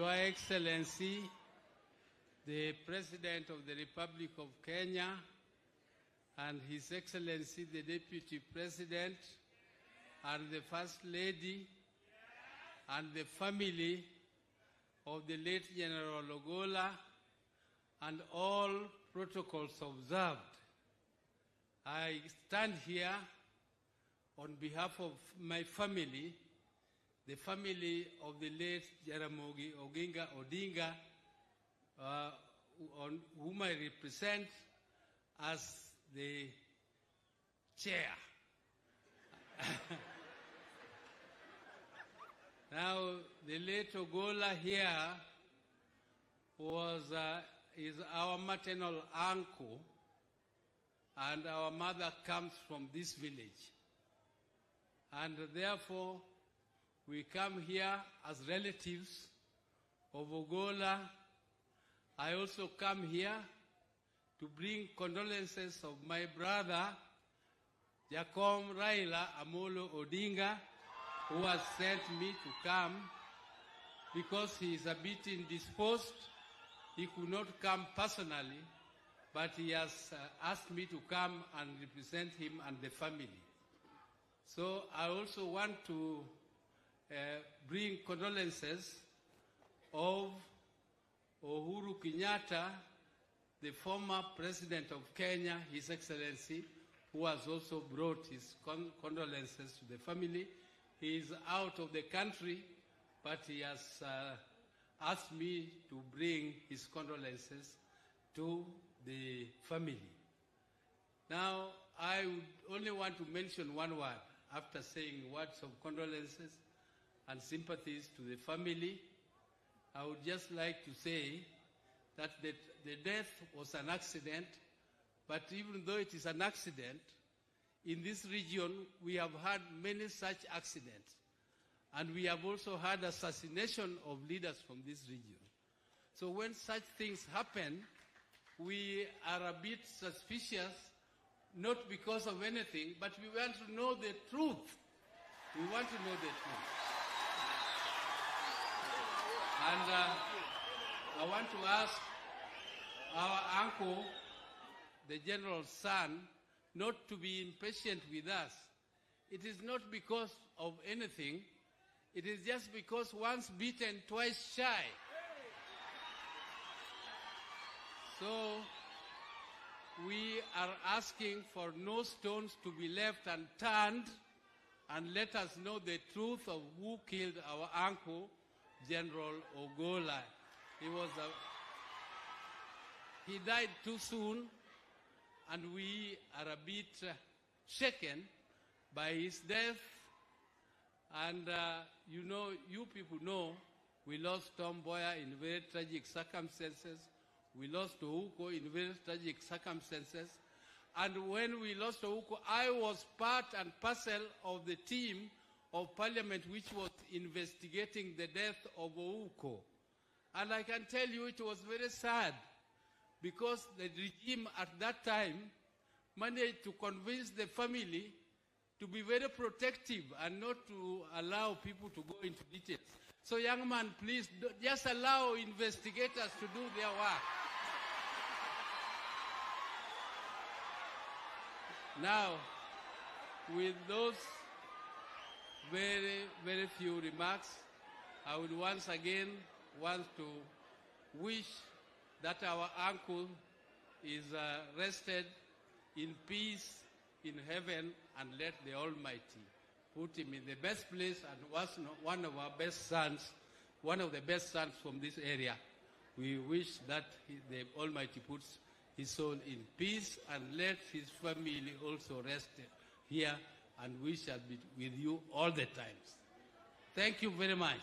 Your Excellency, the President of the Republic of Kenya, and His Excellency, the Deputy President, and the First Lady, and the family of the late General Oola, and all protocols observed. I stand here on behalf of my family, the family of the late General Odinga, on whom I represent as the chair. Now, the late Ogolla here is our maternal uncle, and our mother comes from this village. And therefore, we come here as relatives of Ogolla. I also come here to bring condolences of my brother, Jacob Raila Amolo Odinga, who has sent me to come because he is a bit indisposed. He could not come personally, but he has asked me to come and represent him and the family. So I also want to bring condolences of Uhuru Kenyatta, the former President of Kenya, His Excellency, who has also brought his condolences to the family. He is out of the country, but he has asked me to bring his condolences to the family. Now, I would only want to mention one word after saying words of condolences and sympathies to the family. I would just like to say that the death was an accident, but even though it is an accident, in this region we have had many such accidents. And we have also had assassination of leaders from this region. So when such things happen, we are a bit suspicious, not because of anything, but we want to know the truth. We want to know the truth. And I want to ask our uncle, the general's son, not to be impatient with us. It is not because of anything. It is just because once beaten, twice shy. So we are asking for no stones to be left unturned, and let us know the truth of who killed our uncle, General Oola. He died too soon, and we are a bit shaken by his death. And you people know, we lost Tom Boyer in very tragic circumstances. We lost Ouko in very tragic circumstances. And when we lost Ouko, I was part and parcel of the team of parliament which was investigating the death of Ouko. And I can tell you it was very sad, because the regime at that time managed to convince the family to be very protective and not to allow people to go into details. So young man, please just allow investigators to do their work. Now, with those very, very few remarks, I would once again want to wish that our uncle is rested in peace in heaven, and let the Almighty put him in the best place, and was one of our best sons, one of the best sons from this area. We wish that the Almighty puts his soul in peace, and let his family also rest here, and we shall be with you all the times. Thank you very much.